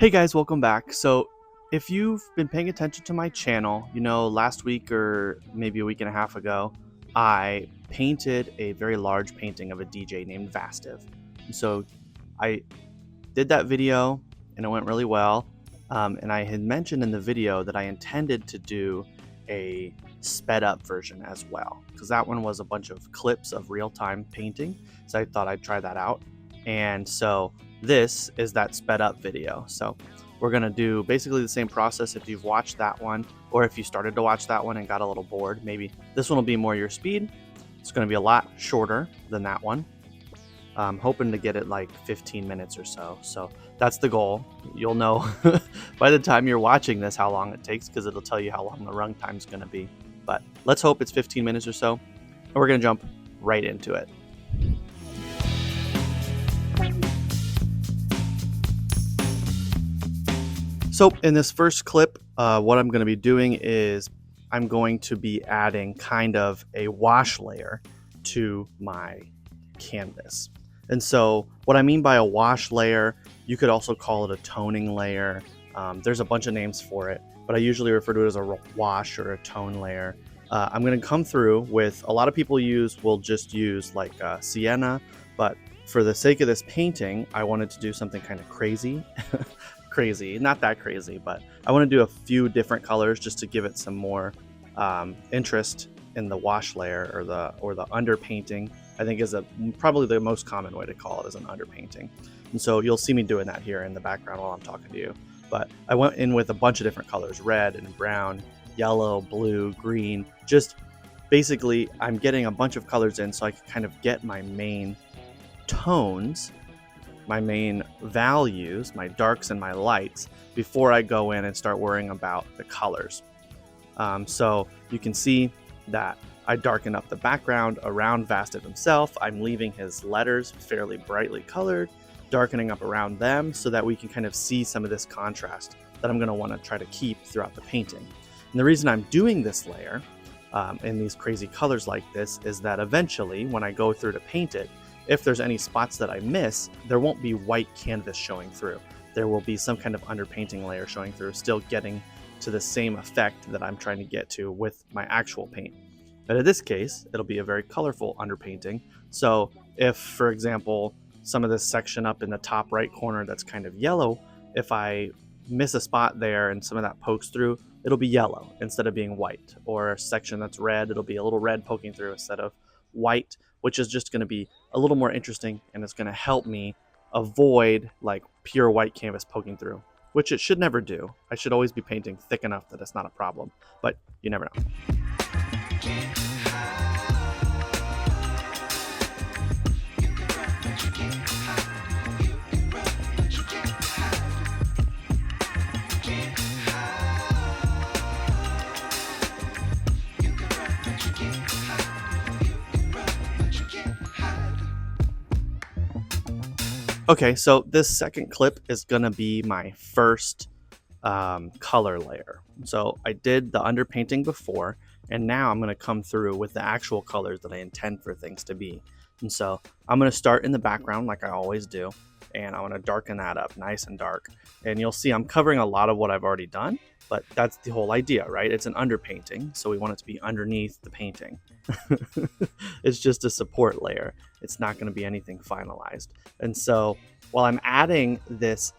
Hey guys, welcome back. So, if you've been paying attention to my channel, you know, last week or maybe a week and a half ago, I painted a very large painting of a DJ named Vastiv. And so, I did that video and it went really well. And I had mentioned in the video that I intended to do a sped up version as well, because that one was a bunch of clips of real time painting. So, I thought I'd try that out. And so, this is that sped up video. So we're going to do basically the same process. If you've watched that one, or if you started to watch that one and got a little bored, maybe this one will be more your speed. It's going to be a lot shorter than that one. I'm hoping to get it like 15 minutes or so. So that's the goal. You'll know by the time you're watching this how long it takes, because it'll tell you how long the run time is going to be. But let's hope it's 15 minutes or so. And we're going to jump right into it. So in this first clip, what I'm going to be doing is I'm going to be adding kind of a wash layer to my canvas. And so what I mean by a wash layer, you could also call it a toning layer. There's a bunch of names for it, but I usually refer to it as a wash or a tone layer. I'm going to come through with, a lot of people will just use like sienna, but for the sake of this painting, I wanted to do something kind of crazy. Crazy, not that crazy, but I want to do a few different colors just to give it some more interest in the wash layer, or the underpainting. I think is probably the most common way to call it, is an underpainting. And so you'll see me doing that here in the background while I'm talking to you. But I went in with a bunch of different colors: red and brown, yellow, blue, green. Just basically I'm getting a bunch of colors in so I can kind of get my main tones, my main values, my darks and my lights, before I go in and start worrying about the colors. So you can see that I darken up the background around Vastiv himself. I'm leaving his letters fairly brightly colored, darkening up around them so that we can kind of see some of this contrast that I'm going to want to try to keep throughout the painting. And the reason I'm doing this layer in these crazy colors like this is that eventually, when I go through to paint it, if there's any spots that I miss, there won't be white canvas showing through. There will be some kind of underpainting layer showing through, still getting to the same effect that I'm trying to get to with my actual paint. But in this case, it'll be a very colorful underpainting. So if, for example, some of this section up in the top right corner that's kind of yellow, if I miss a spot there and some of that pokes through, it'll be yellow instead of being white. Or a section that's red, it'll be a little red poking through instead of white, which is just going to be a little more interesting, and it's going to help me avoid like pure white canvas poking through, which it should never do. I should always be painting thick enough that it's not a problem, but you never know. Okay, so this second clip is gonna be my first color layer. So I did the underpainting before, and now I'm gonna come through with the actual colors that I intend for things to be. And so I'm gonna start in the background like I always do, and I wanna darken that up nice and dark. And you'll see I'm covering a lot of what I've already done, but that's the whole idea, right? It's an underpainting, so we want it to be underneath the painting. It's just a support layer. It's not going to be anything finalized. And so while I'm adding this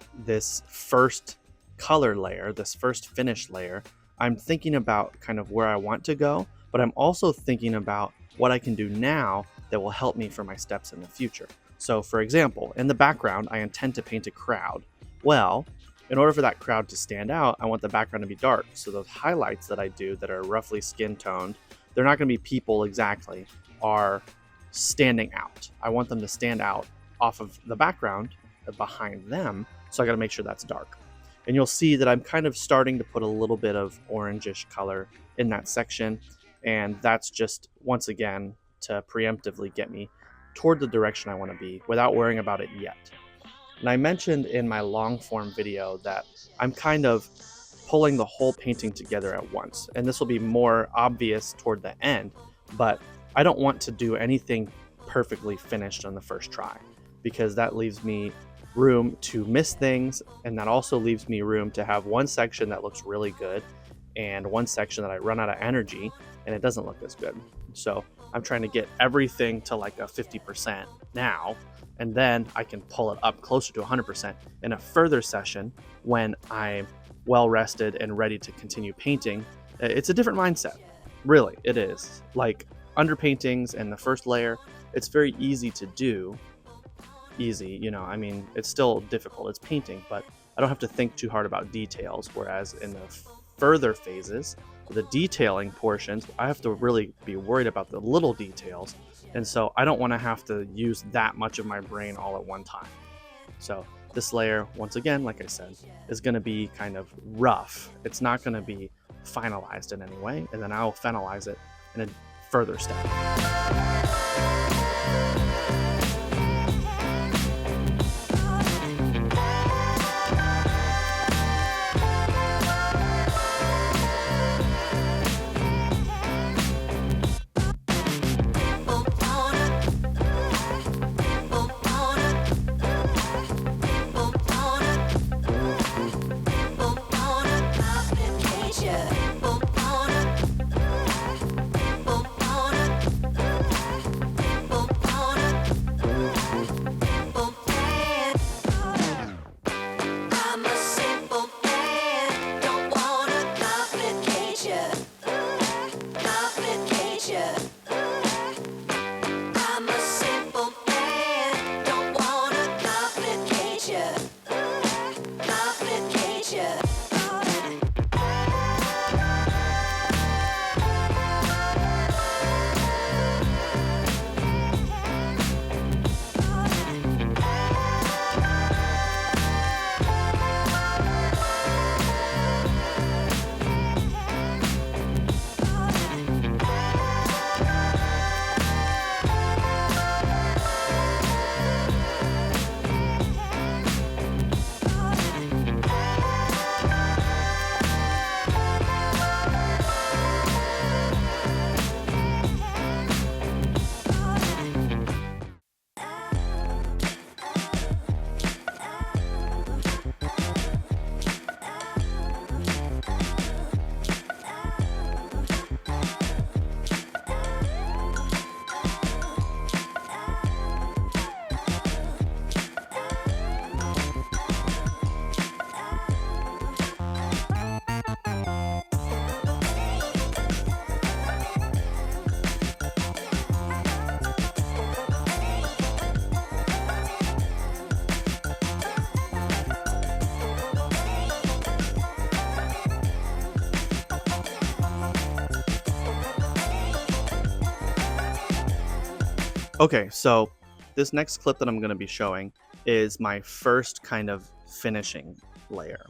first color layer, this first finish layer, I'm thinking about kind of where I want to go, but I'm also thinking about what I can do now that will help me for my steps in the future. So for example, in the background, I intend to paint a crowd. Well, in order for that crowd to stand out, I want the background to be dark. So those highlights that I do that are roughly skin toned, they're not going to be people exactly, are standing out. I want them to stand out off of the background behind them. So I got to make sure that's dark. And you'll see that I'm kind of starting to put a little bit of orangish color in that section. And that's just, once again, to preemptively get me toward the direction I want to be without worrying about it yet. And I mentioned in my long form video that I'm kind of pulling the whole painting together at once. And this will be more obvious toward the end, but I don't want to do anything perfectly finished on the first try, because that leaves me room to miss things, and that also leaves me room to have one section that looks really good and one section that I run out of energy and it doesn't look as good. So I'm trying to get everything to like a 50% now, and then I can pull it up closer to 100% in a further session when I'm well rested and ready to continue painting. It's a different mindset. Really, it is. Like underpaintings and the first layer, it's very easy to do. Easy, I mean, it's still difficult. It's painting, but I don't have to think too hard about details. Whereas in the further phases, the detailing portions, I have to really be worried about the little details. And so I don't want to have to use that much of my brain all at one time. So this layer, once again, like I said, is going to be kind of rough. It's not going to be finalized in any way. And then I'll finalize it in a further step. Okay, so this next clip that I'm going to be showing is my first kind of finishing layer.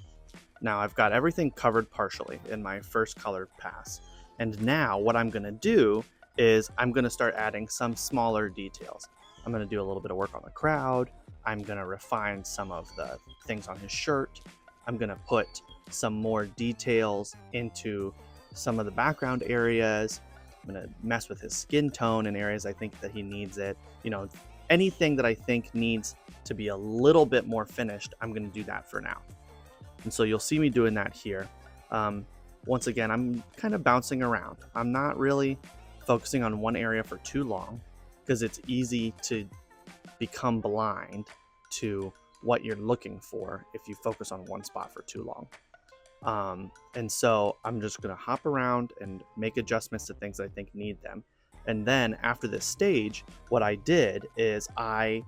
Now I've got everything covered partially in my first colored pass. And now what I'm going to do is I'm going to start adding some smaller details. I'm going to do a little bit of work on the crowd. I'm going to refine some of the things on his shirt. I'm going to put some more details into some of the background areas. I'm going to mess with his skin tone in areas I think that he needs it. Anything that I think needs to be a little bit more finished, I'm going to do that for now. And so you'll see me doing that here. Once again, I'm kind of bouncing around. I'm not really focusing on one area for too long because it's easy to become blind to what you're looking for if you focus on one spot for too long. And so I'm just going to hop around and make adjustments to things that I think need them. And then after this stage, what I did is I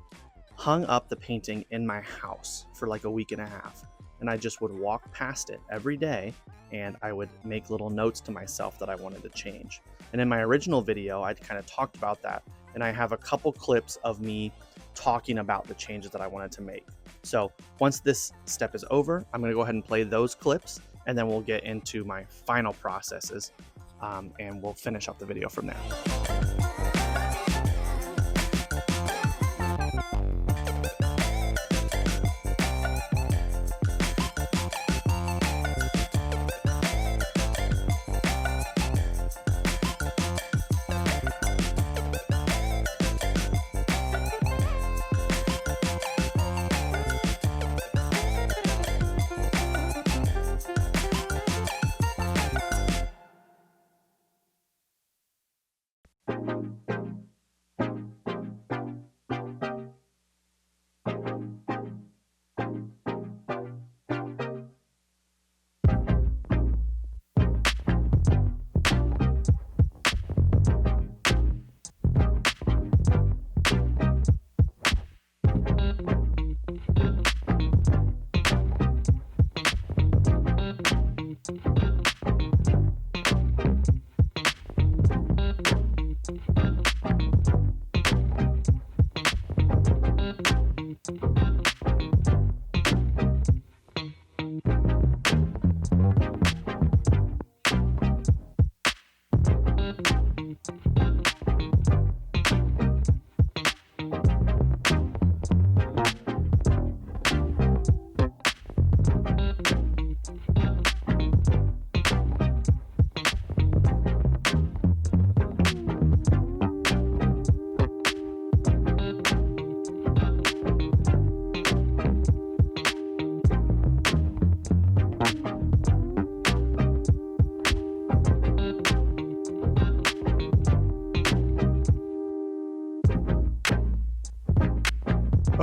hung up the painting in my house for like a week and a half. And I just would walk past it every day and I would make little notes to myself that I wanted to change. And in my original video, I kind of talked about that. And I have a couple clips of me talking about the changes that I wanted to make. So once this step is over, I'm going to go ahead and play those clips, and then we'll get into my final processes, and we'll finish up the video from there.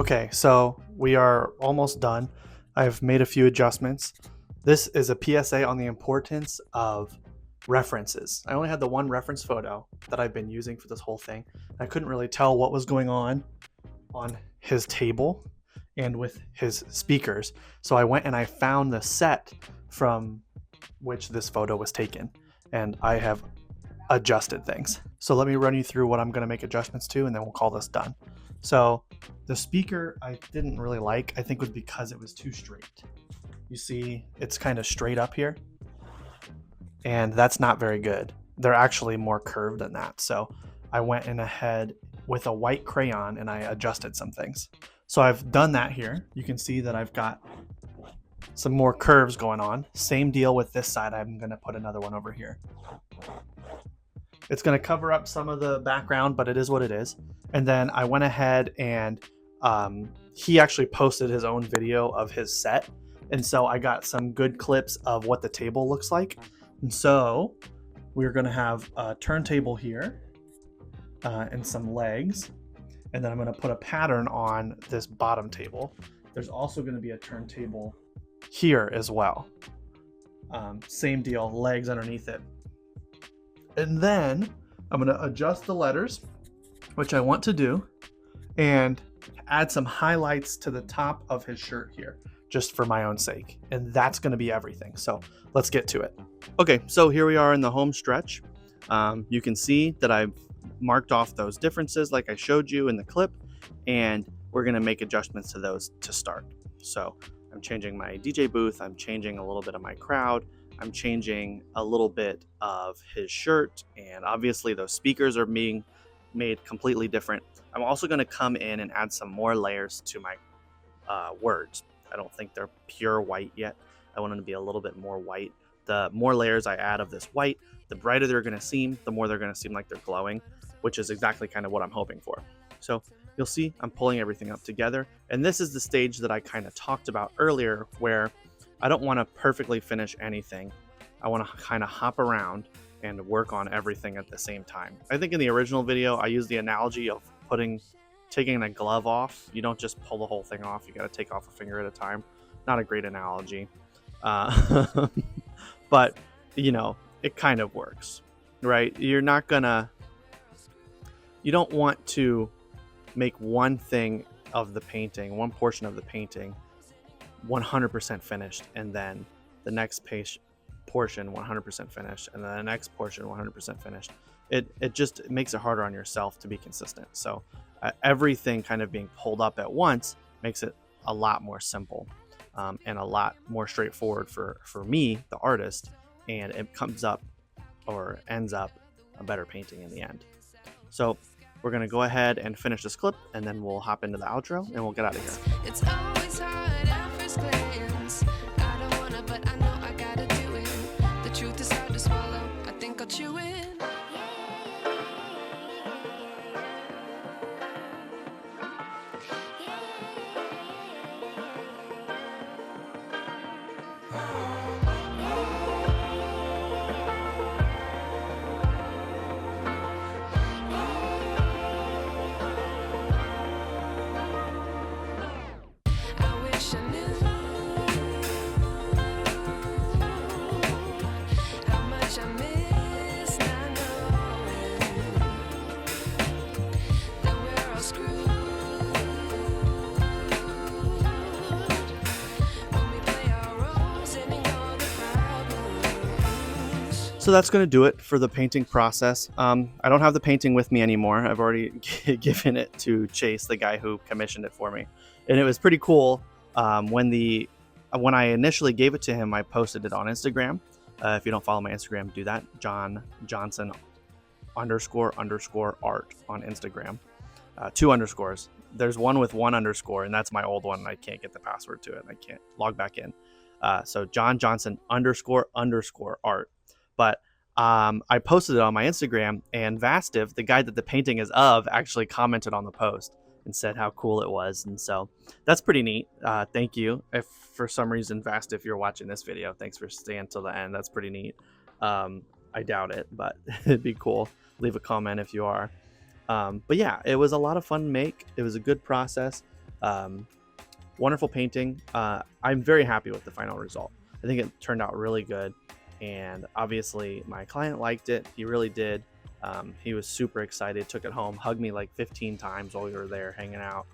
Okay, so we are almost done. I've made a few adjustments. This is a PSA on the importance of references. I only had the one reference photo that I've been using for this whole thing. I couldn't really tell what was going on his table and with his speakers. So I went and I found the set from which this photo was taken, and I have adjusted things. So let me run you through what I'm going to make adjustments to, and then we'll call this done. So the speaker I didn't really like, I think was because it was too straight. You see, it's kind of straight up here, and that's not very good. They're actually more curved than that. So I went in ahead with a white crayon and I adjusted some things. So I've done that here. You can see that I've got some more curves going on. Same deal with this side. I'm going to put another one over here. It's going to cover up some of the background, but it is what it is. And then I went ahead and he actually posted his own video of his set. And so I got some good clips of what the table looks like. And so we're going to have a turntable here and some legs. And then I'm going to put a pattern on this bottom table. There's also going to be a turntable here as well. Same deal, legs underneath it. And then I'm going to adjust the letters, which I want to do, and add some highlights to the top of his shirt here, just for my own sake. And that's going to be everything. So let's get to it. Okay, so here we are in the home stretch. You can see that I've marked off those differences like I showed you in the clip, and we're going to make adjustments to those to start. So I'm changing my DJ booth. I'm changing a little bit of my crowd. I'm changing a little bit of his shirt, and obviously those speakers are being made completely different. I'm also going to come in and add some more layers to my words. I don't think they're pure white yet. I want them to be a little bit more white. The more layers I add of this white, the brighter they're going to seem, the more they're going to seem like they're glowing, which is exactly kind of what I'm hoping for. So you'll see I'm pulling everything up together. And this is the stage that I kind of talked about earlier, where I don't want to perfectly finish anything. I want to kind of hop around and work on everything at the same time. I think in the original video, I used the analogy of taking a glove off. You don't just pull the whole thing off. You got to take off a finger at a time. Not a great analogy. But, you know, it kind of works, right? You don't want to make one thing of the painting, one portion of the painting 100% finished, and then the next portion 100% finished, and then the next portion 100% finished. It just makes it harder on yourself to be consistent. So everything kind of being pulled up at once makes it a lot more simple and a lot more straightforward for me, the artist, and it comes up or ends up a better painting in the end. So we're going to go ahead and finish this clip, and then we'll hop into the outro and we'll get out of here. It's always hard at first glance. I don't wanna, but I know I gotta do it. The truth is hard to swallow. I think I'll chew it. So that's going to do it for the painting process. I don't have the painting with me anymore. I've already given it to Chase, the guy who commissioned it for me. And it was pretty cool. When I initially gave it to him, I posted it on Instagram. If you don't follow my Instagram, do that. John Johnson __art on Instagram. 2 underscores. There's one with 1 underscore, and that's my old one. I can't get the password to it. I can't log back in. So John Johnson __art. But I posted it on my Instagram, and Vastiv, the guy that the painting is of, actually commented on the post and said how cool it was. And so that's pretty neat. Thank you. If for some reason, Vastiv, if you're watching this video, thanks for staying till the end. That's pretty neat. I doubt it, but it'd be cool. Leave a comment if you are. But yeah, it was a lot of fun to make. It was a good process. Wonderful painting. I'm very happy with the final result. I think it turned out really good, and obviously my client liked it. He really did. He was super excited, took it home, hugged me like 15 times while we were there hanging out,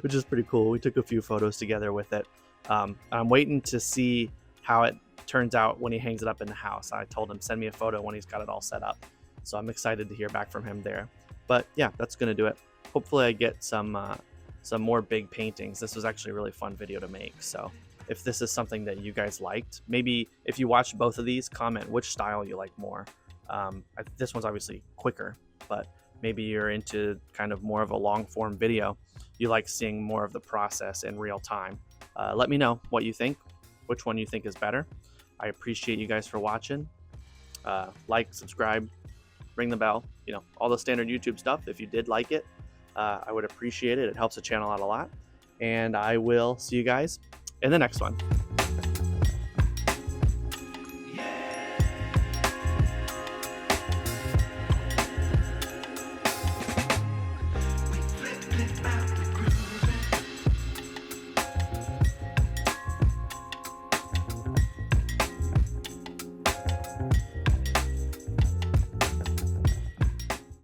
which is pretty cool. We took a few photos together with it. I'm waiting to see how it turns out when he hangs it up in the house. I told him send me a photo when he's got it all set up, so I'm excited to hear back from him there. But yeah, that's gonna do it. Hopefully I get some more big paintings. This was actually a really fun video to make. So if this is something that you guys liked, maybe if you watch both of these, comment which style you like more. This one's obviously quicker, but maybe you're into kind of more of a long form video. You like seeing more of the process in real time. Let me know what you think, which one you think is better. I appreciate you guys for watching. Like, subscribe, ring the bell, all the standard YouTube stuff. If you did like it, I would appreciate it. It helps the channel out a lot. And I will see you guys in the next one.